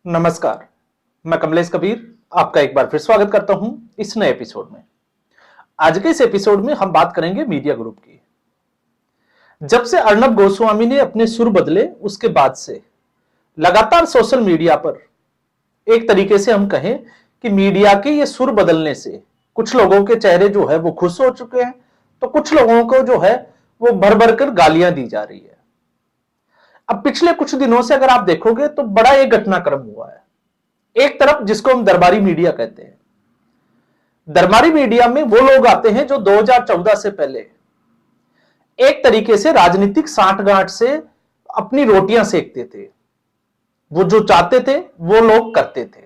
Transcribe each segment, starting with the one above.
नमस्कार, मैं कमलेश कबीर आपका एक बार फिर स्वागत करता हूं इस नए एपिसोड में। आज के इस एपिसोड में हम बात करेंगे मीडिया ग्रुप की। जब से अर्नब गोस्वामी ने अपने सुर बदले उसके बाद से लगातार सोशल मीडिया पर एक तरीके से हम कहें कि मीडिया के ये सुर बदलने से कुछ लोगों के चेहरे जो है वो खुश हो चुके हैं, तो कुछ लोगों को जो है वो भर भर कर गालियां दी जा रही है। अब पिछले कुछ दिनों से अगर आप देखोगे तो बड़ा एक घटनाक्रम हुआ है। एक तरफ जिसको हम दरबारी मीडिया कहते हैं, दरबारी मीडिया में वो लोग आते हैं जो 2014 से पहले एक तरीके से राजनीतिक सांठगांठ से अपनी रोटियां सेकते थे। वो जो चाहते थे वो लोग करते थे,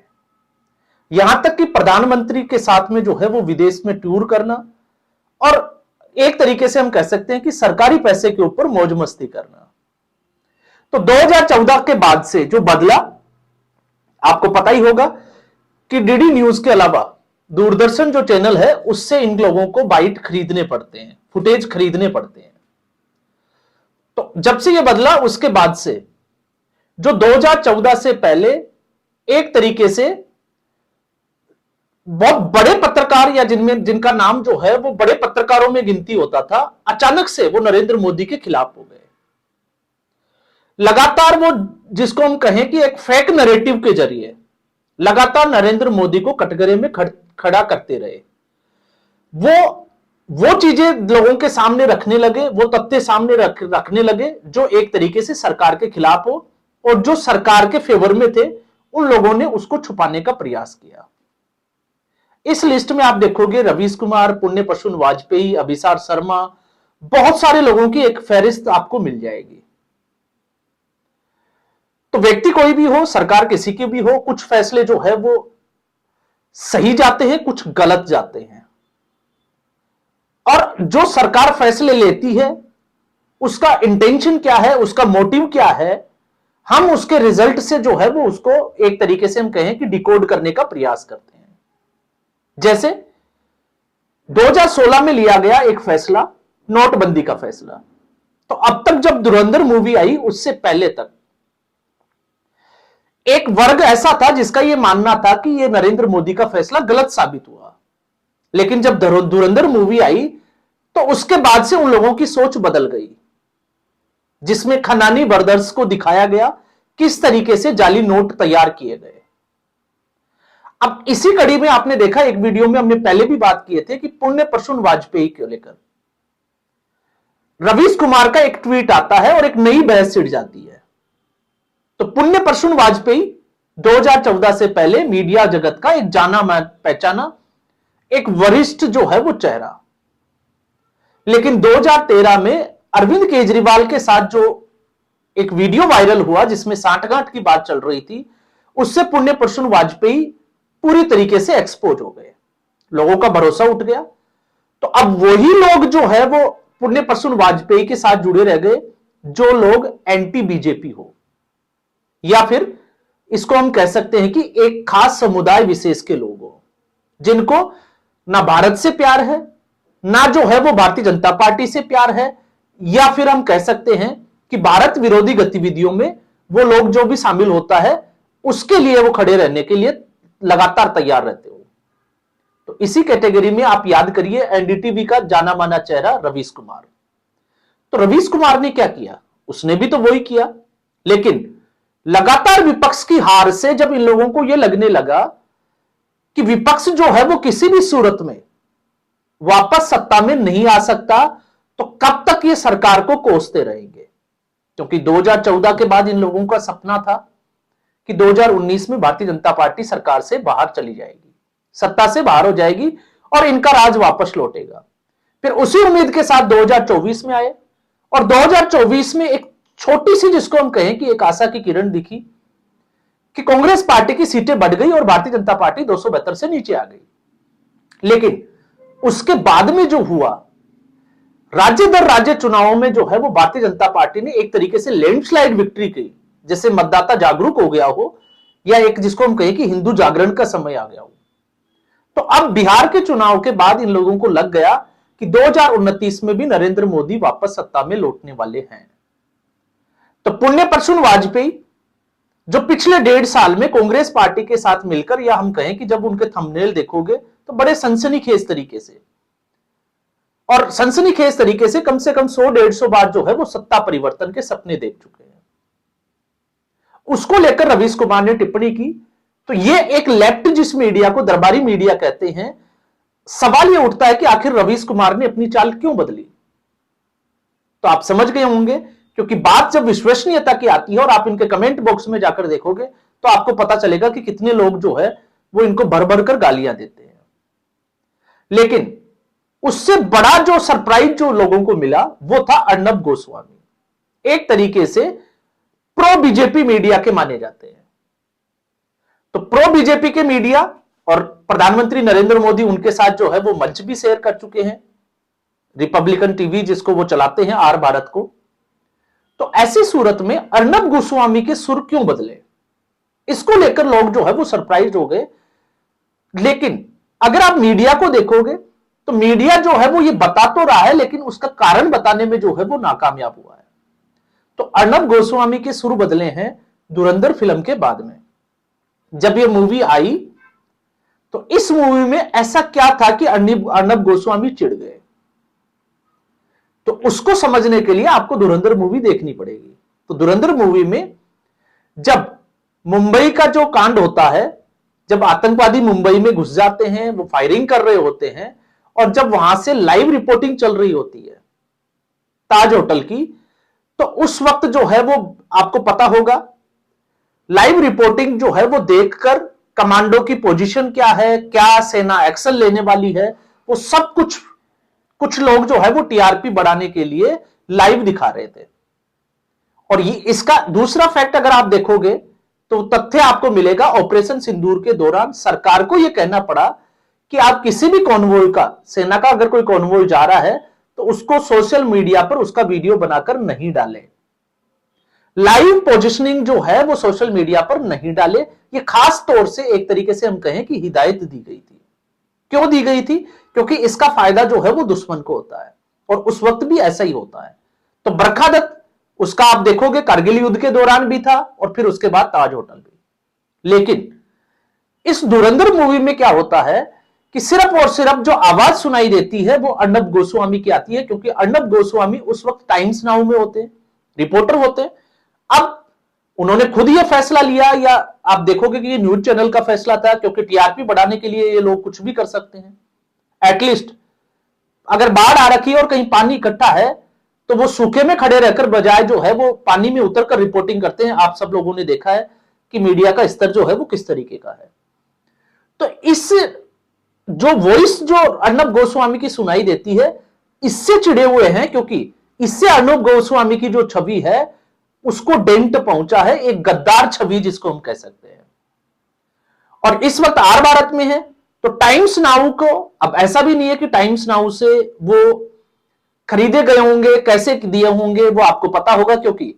यहां तक कि प्रधानमंत्री के साथ में जो है वो विदेश में टूर करना और एक तरीके से हम कह सकते हैं कि सरकारी पैसे के ऊपर मौज मस्ती करना। तो 2014 के बाद से जो बदला, आपको पता ही होगा कि डीडी न्यूज के अलावा दूरदर्शन जो चैनल है उससे इन लोगों को बाइट खरीदने पड़ते हैं, फुटेज खरीदने पड़ते हैं। तो जब से ये बदला उसके बाद से जो 2014 से पहले एक तरीके से बहुत बड़े पत्रकार या जिनका नाम जो है वो बड़े पत्रकारों में गिनती होता था, अचानक से वो नरेंद्र मोदी के खिलाफ हो गए। लगातार वो जिसको हम कहें कि एक फेक नैरेटिव के जरिए लगातार नरेंद्र मोदी को कटघरे में खड़ा करते रहे। वो चीजें लोगों के सामने रखने लगे, वो तथ्य सामने रखने लगे जो एक तरीके से सरकार के खिलाफ हो, और जो सरकार के फेवर में थे उन लोगों ने उसको छुपाने का प्रयास किया। इस लिस्ट में आप देखोगे रवीश कुमार, पुण्य प्रसून वाजपेयी, अभिसार शर्मा, बहुत सारे लोगों की एक फहरिस्त आपको मिल जाएगी। तो व्यक्ति कोई भी हो, सरकार किसी की भी हो, कुछ फैसले जो है वो सही जाते हैं, कुछ गलत जाते हैं। और जो सरकार फैसले लेती है उसका इंटेंशन क्या है, उसका मोटिव क्या है, हम उसके रिजल्ट से जो है वो उसको एक तरीके से हम कहें कि डिकोड करने का प्रयास करते हैं। जैसे 2016 में लिया गया एक फैसला, नोटबंदी का फैसला। तो अब तक जब धुरंधर मूवी आई उससे पहले तक एक वर्ग ऐसा था जिसका यह मानना था कि यह नरेंद्र मोदी का फैसला गलत साबित हुआ। लेकिन जब धुरंधर मूवी आई तो उसके बाद से उन लोगों की सोच बदल गई, जिसमें खनानी ब्रदर्स को दिखाया गया किस तरीके से जाली नोट तैयार किए गए। अब इसी कड़ी में आपने देखा, एक वीडियो में हमने पहले भी बात किए थे कि पुण्य प्रसून वाजपेयी को लेकर रवीश कुमार का एक ट्वीट आता है और एक नई बहस छिड़ जाती है। तो पुण्य प्रसून वाजपेयी 2014 से पहले मीडिया जगत का एक जाना पहचाना एक वरिष्ठ जो है वो चेहरा, लेकिन 2013 में अरविंद केजरीवाल के साथ जो एक वीडियो वायरल हुआ जिसमें सांठगांठ की बात चल रही थी, उससे पुण्य प्रसून वाजपेयी पूरी तरीके से एक्सपोज हो गए, लोगों का भरोसा उठ गया। तो अब वही लोग जो है वो पुण्य प्रसून वाजपेयी के साथ जुड़े रह गए जो लोग एंटी बीजेपी हो, या फिर इसको हम कह सकते हैं कि एक खास समुदाय विशेष के लोग हो, जिनको ना भारत से प्यार है, ना जो है वो भारतीय जनता पार्टी से प्यार है, या फिर हम कह सकते हैं कि भारत विरोधी गतिविधियों में वो लोग जो भी शामिल होता है उसके लिए वो खड़े रहने के लिए लगातार तैयार रहते हो। तो इसी कैटेगरी में आप याद करिए एनडीटीवी का जाना माना चेहरा रवीश कुमार। तो रवीश कुमार ने क्या किया, उसने भी तो वही किया, लेकिन लगातार विपक्ष की हार से जब इन लोगों को यह लगने लगा कि विपक्ष जो है वो किसी भी सूरत में वापस सत्ता में नहीं आ सकता, तो कब तक ये सरकार को कोसते रहेंगे। क्योंकि 2014 के बाद इन लोगों का सपना था कि 2019 में भारतीय जनता पार्टी सरकार से बाहर चली जाएगी, सत्ता से बाहर हो जाएगी और इनका राज वापस लौटेगा। फिर उसी उम्मीद के साथ 2024 में आए और 2024 में एक छोटी सी जिसको हम कहें कि एक आशा की किरण दिखी कि कांग्रेस पार्टी की सीटें बढ़ गई और भारतीय जनता पार्टी 272 से नीचे आ गई। लेकिन उसके बाद में जो हुआ, राज्य दर राज्य चुनावों में जो है वो भारतीय जनता पार्टी ने एक तरीके से लैंडस्लाइड विक्ट्री की, जैसे मतदाता जागरूक हो गया हो, या एक जिसको हम कहें कि हिंदू जागरण का समय आ गया हो। तो अब बिहार के चुनाव के बाद इन लोगों को लग गया कि 2029 में भी नरेंद्र मोदी वापस सत्ता में लौटने वाले हैं। तो पुण्य प्रसून वाजपेयी जो पिछले 1.5 साल में कांग्रेस पार्टी के साथ मिलकर, या हम कहें कि जब उनके थंबनेल देखोगे तो बड़े सनसनीखेज तरीके से, और सनसनीखेज तरीके से कम 100-150 बार जो है वो सत्ता परिवर्तन के सपने देख चुके हैं। उसको लेकर रवीश कुमार ने टिप्पणी की, तो ये एक लेफ्ट जिस मीडिया को दरबारी मीडिया कहते हैं, सवाल ये उठता है कि आखिर रवीश कुमार ने अपनी चाल क्यों बदली। तो आप समझ गए होंगे, क्योंकि बात जब विश्वसनीयता की आती है और आप इनके कमेंट बॉक्स में जाकर देखोगे तो आपको पता चलेगा कि कितने लोग जो है वो इनको भर भर कर गालियां देते हैं। लेकिन उससे बड़ा जो सरप्राइज जो लोगों को मिला वो था अर्नब गोस्वामी। एक तरीके से प्रो बीजेपी मीडिया के माने जाते हैं। तो प्रो बीजेपी के मीडिया और प्रधानमंत्री नरेंद्र मोदी उनके साथ जो है वो मंच भी शेयर कर चुके हैं, रिपब्लिकन टीवी जिसको वो चलाते हैं, आर भारत को। तो ऐसी सूरत में अर्नब गोस्वामी के सुर क्यों बदले, इसको लेकर लोग जो है वो सरप्राइज हो गए। लेकिन अगर आप मीडिया को देखोगे तो मीडिया जो है वो ये बता तो रहा है, लेकिन उसका कारण बताने में जो है वो नाकामयाब हुआ है। तो अर्नब गोस्वामी के सुर बदले हैं धुरंधर फिल्म के बाद में। जब ये मूवी आई तो इस मूवी में ऐसा क्या था कि अर्नब गोस्वामी चिढ़ गए। तो उसको समझने के लिए आपको धुरंधर मूवी देखनी पड़ेगी। तो धुरंधर मूवी में जब मुंबई का जो कांड होता है, जब आतंकवादी मुंबई में घुस जाते हैं, वो फायरिंग कर रहे होते हैं, और जब वहां से लाइव रिपोर्टिंग चल रही होती है ताज होटल की, तो उस वक्त जो है वो आपको पता होगा, लाइव रिपोर्टिंग जो है वो देखकर कमांडो की पोजीशन क्या है, क्या सेना एक्शन लेने वाली है, वो सब कुछ लोग जो है वो टीआरपी बढ़ाने के लिए लाइव दिखा रहे थे। और ये इसका दूसरा फैक्ट अगर आप देखोगे तो तथ्य आपको मिलेगा, ऑपरेशन सिंदूर के दौरान सरकार को यह कहना पड़ा कि आप किसी भी कॉन्वॉय का, सेना का अगर कोई कॉन्वॉय जा रहा है तो उसको सोशल मीडिया पर उसका वीडियो बनाकर नहीं डालें, लाइव पोजीशनिंग जो है वो सोशल मीडिया पर नहीं डाले। ये खास तौर से एक तरीके से हम कहें कि हिदायत दी गई थी। क्यों दी गई थी? क्योंकि इसका फायदा जो है वो दुश्मन को होता है, और उस वक्त भी ऐसा ही होता है। तो बरखा दत्त, उसका आप देखोगे कारगिल युद्ध के दौरान भी था और फिर उसके बाद ताज होटल भी। लेकिन इस धुरंधर मूवी में क्या होता है कि सिर्फ और सिर्फ जो आवाज सुनाई देती है वो अर्नब गोस्वामी की आती है, क्योंकि अर्नब गोस्वामी उस वक्त टाइम्स नाउ में होते हैं, रिपोर्टर होते हैं। अब उन्होंने खुद ये फैसला लिया, या आप देखोगे कि ये न्यूज चैनल का फैसला था, क्योंकि टीआरपी बढ़ाने के लिए ये लोग कुछ भी कर सकते हैं। एटलीस्ट अगर बाढ़ आ रखी है और कहीं पानी इकट्ठा है तो वो सूखे में खड़े रहकर बजाय जो है वो पानी में उतरकर रिपोर्टिंग करते हैं। आप सब लोगों ने देखा है कि मीडिया का स्तर जो है वो किस तरीके का है। तो इस जो वॉइस जो अर्नब गोस्वामी की सुनाई देती है, इससे चिड़े हुए हैं, क्योंकि इससे अर्नब गोस्वामी की जो छवि है उसको डेंट पहुंचा है, एक गद्दार छवि जिसको हम कह सकते हैं। और इस वक्त आर भारत में है तो टाइम्स नाउ को, अब ऐसा भी नहीं है कि टाइम्स नाउ से वो खरीदे गए होंगे, कैसे दिए होंगे वो आपको पता होगा, क्योंकि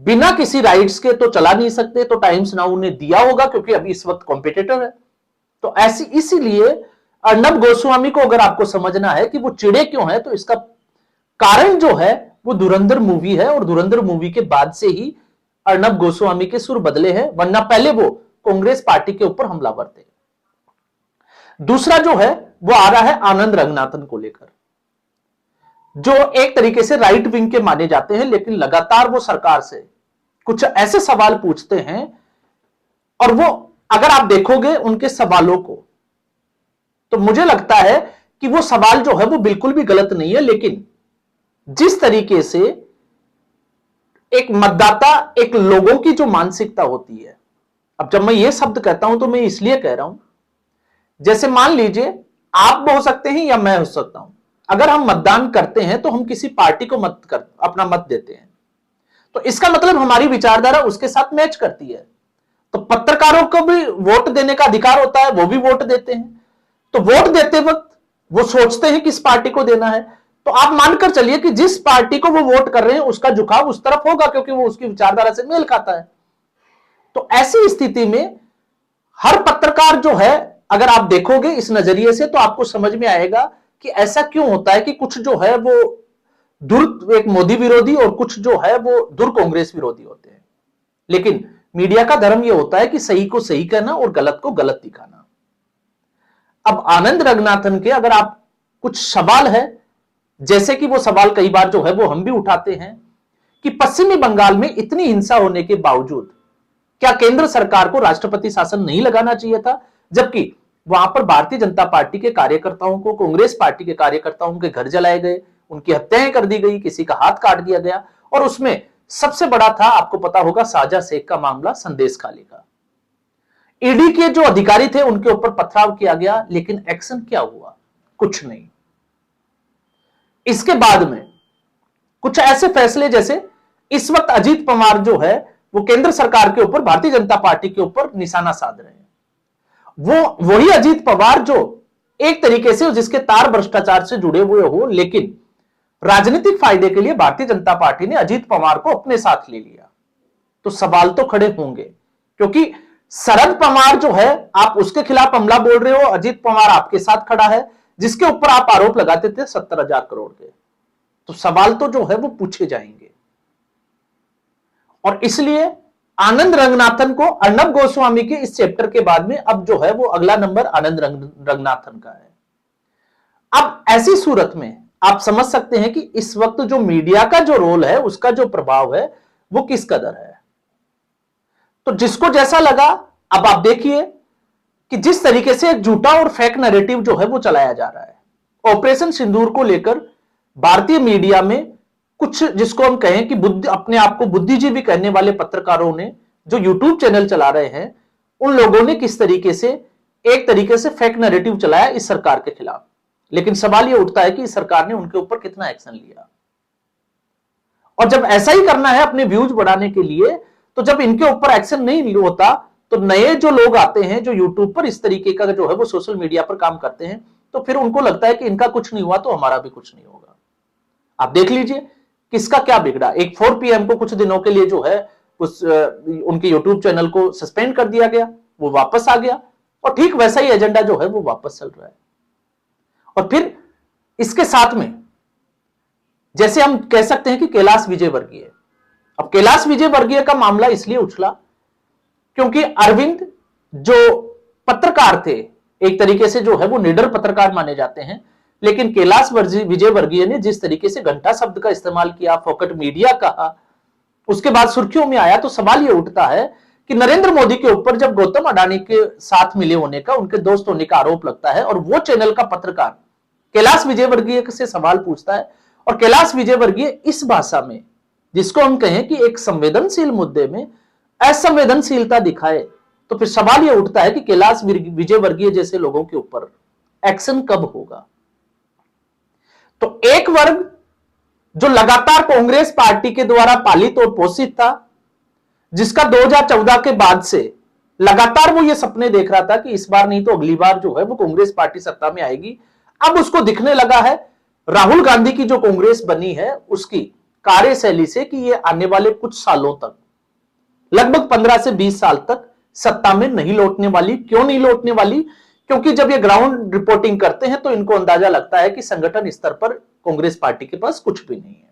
बिना किसी राइट्स के तो चला नहीं सकते। तो टाइम्स नाउ ने दिया होगा क्योंकि अभी इस वक्त कॉम्पिटिटर है। तो ऐसी, इसीलिए अर्नब गोस्वामी को अगर आपको समझना है कि वो चिड़े क्यों है, तो इसका कारण जो है वो धुरंधर मूवी है, और धुरंधर मूवी के बाद से ही अर्नब गोस्वामी के सुर बदले हैं, वरना पहले वो कांग्रेस पार्टी के ऊपर हमलावर थे। दूसरा जो है वो आ रहा है आनंद रंगनाथन को लेकर, जो एक तरीके से राइट विंग के माने जाते हैं, लेकिन लगातार वो सरकार से कुछ ऐसे सवाल पूछते हैं, और वो अगर आप देखोगे उनके सवालों को तो मुझे लगता है कि वो सवाल जो है वो बिल्कुल भी गलत नहीं है। लेकिन जिस तरीके से एक मतदाता, एक लोगों की जो मानसिकता होती है, अब जब मैं ये शब्द कहता हूं तो मैं इसलिए कह रहा हूं, जैसे मान लीजिए आप हो सकते हैं या मैं हो सकता हूं, अगर हम मतदान करते हैं तो हम किसी पार्टी को अपना मत देते हैं, तो इसका मतलब हमारी विचारधारा उसके साथ मैच करती है। तो पत्रकारों को भी वोट देने का अधिकार होता है, वो भी वोट देते हैं। तो वोट देते वक्त वो सोचते हैं किस पार्टी को देना है, तो आप मानकर चलिए कि जिस पार्टी को वो वोट कर रहे हैं उसका झुकाव उस तरफ होगा, क्योंकि वो उसकी विचारधारा से मेल खाता है। तो ऐसी स्थिति में हर पत्रकार जो है, अगर आप देखोगे इस नजरिए से, तो आपको समझ में आएगा कि ऐसा क्यों होता है कि कुछ जो है वो दूर एक मोदी विरोधी और कुछ जो है वो दूर कांग्रेस विरोधी होते हैं। लेकिन मीडिया का धर्म यह होता है कि सही को सही कहना और गलत को गलत दिखाना। अब आनंद रंगनाथन के अगर आप कुछ सवाल है, जैसे कि वो सवाल कई बार जो है वो हम भी उठाते हैं कि पश्चिमी बंगाल में इतनी हिंसा होने के बावजूद क्या केंद्र सरकार को राष्ट्रपति शासन नहीं लगाना चाहिए था, जबकि वहां पर भारतीय जनता पार्टी के कार्यकर्ताओं को, कांग्रेस पार्टी के कार्यकर्ताओं के घर जलाए गए, उनकी हत्याएं कर दी गई, किसी का हाथ काट दिया गया, और उसमें सबसे बड़ा था, आपको पता होगा, साजा शेख का मामला, संदेश खाली का। ईडी के जो अधिकारी थे उनके ऊपर पथराव किया गया, लेकिन एक्शन क्या हुआ? कुछ नहीं। इसके बाद में कुछ ऐसे फैसले, जैसे इस वक्त अजीत पवार जो है वो केंद्र सरकार के ऊपर, भारतीय जनता पार्टी के ऊपर निशाना साध रहे हैं। वो वही अजीत पवार जो एक तरीके से जिसके तार भ्रष्टाचार से जुड़े हुए हो, लेकिन राजनीतिक फायदे के लिए भारतीय जनता पार्टी ने अजीत पवार को अपने साथ ले लिया। तो सवाल तो खड़े होंगे, क्योंकि शरद पवार जो है, आप उसके खिलाफ हमला बोल रहे हो, अजीत पवार आपके साथ खड़ा है, जिसके ऊपर आप आरोप लगाते थे 70,000 करोड़ के। तो सवाल तो जो है वो पूछे जाएंगे। और इसलिए आनंद रंगनाथन को, अर्नब गोस्वामी के इस चैप्टर के बाद में अब जो है वो अगला नंबर आनंद रंगनाथन का है। अब ऐसी सूरत में आप समझ सकते हैं कि इस वक्त जो मीडिया का जो रोल है, उसका जो प्रभाव है वो किस कदर है। तो जिसको जैसा लगा, अब आप देखिए कि जिस तरीके से एक झूठा और फेक नैरेटिव जो है वो चलाया जा रहा है ऑपरेशन सिंदूर को लेकर, भारतीय मीडिया में कुछ, जिसको हम कहें कि अपने आप को बुद्धिजीवी कहने वाले पत्रकारों ने, जो यूट्यूब चैनल चला रहे हैं, उन लोगों ने किस तरीके से एक तरीके से फेक नैरेटिव चलाया इस सरकार के खिलाफ। लेकिन सवाल यह उठता है कि इस सरकार ने उनके ऊपर कितना एक्शन लिया। और जब ऐसा ही करना है अपने व्यूज बढ़ाने के लिए, तो जब इनके ऊपर एक्शन नहीं होता, तो नए जो लोग आते हैं जो यूट्यूब पर इस तरीके का जो है वो सोशल मीडिया पर काम करते हैं, तो फिर उनको लगता है कि इनका कुछ नहीं हुआ तो हमारा भी कुछ नहीं होगा। आप देख लीजिए किसका क्या बिगड़ा। एक 4 PM को कुछ दिनों के लिए जो है उनके यूट्यूब चैनल को सस्पेंड कर दिया गया, वो वापस आ गया, और ठीक वैसा ही एजेंडा जो है वो वापस चल रहा है। और फिर इसके साथ में जैसे हम कह सकते हैं कि कैलाश विजयवर्गीय, अब कैलाश विजयवर्गीय का मामला इसलिए उछला क्योंकि अरविंद जो पत्रकार थे, एक तरीके से जो है वो निडर पत्रकार माने जाते हैं, लेकिन कैलाश विजयवर्गीय ने जिस तरीके से घंटा शब्द का इस्तेमाल किया, फोकट मीडिया कहा, उसके बाद सुर्खियों में आया। तो सवाल यह उठता है कि नरेंद्र मोदी के ऊपर जब गौतम अडानी के साथ मिले होने का, उनके दोस्त होने का आरोप लगता है, और वो चैनल का पत्रकार कैलाश विजयवर्गीय से सवाल पूछता है, और कैलाश विजयवर्गीय इस भाषा में, जिसको हम कहें कि एक संवेदनशील मुद्दे में असंवेदनशीलता दिखाए, तो फिर सवाल यह उठता है कि कैलाश विजयवर्गीय जैसे लोगों के ऊपर एक्शन कब होगा। तो एक वर्ग जो लगातार कांग्रेस पार्टी के द्वारा पालित और पोषित था, जिसका 2014 के बाद से लगातार वो ये सपने देख रहा था कि इस बार नहीं तो अगली बार जो है वो कांग्रेस पार्टी सत्ता में आएगी, अब उसको दिखने लगा है राहुल गांधी की जो कांग्रेस बनी है उसकी कार्यशैली से कि ये आने वाले कुछ सालों तक, लगभग 15 से 20 साल तक सत्ता में नहीं लौटने वाली। क्यों नहीं लौटने वाली? क्योंकि जब ये ग्राउंड रिपोर्टिंग करते हैं तो इनको अंदाजा लगता है कि संगठन स्तर पर कांग्रेस पार्टी के पास कुछ भी नहीं है।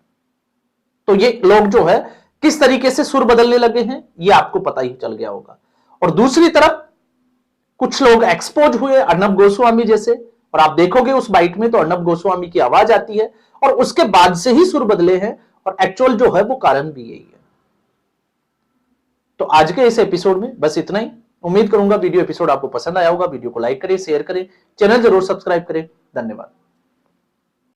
तो ये लोग जो है किस तरीके से सुर बदलने लगे हैं ये आपको पता ही चल गया होगा। और दूसरी तरफ कुछ लोग एक्सपोज हुए, अर्नब गोस्वामी जैसे, और आप देखोगे उस बाइट में तो अर्नब गोस्वामी की आवाज आती है, और उसके बाद से ही सुर बदले हैं, और एक्चुअल जो है वो कारण भी यही है। तो आज के इस एपिसोड में बस इतना ही। उम्मीद करूंगा वीडियो एपिसोड आपको पसंद आया होगा। वीडियो को लाइक करें, शेयर करें, चैनल जरूर सब्सक्राइब करें। धन्यवाद।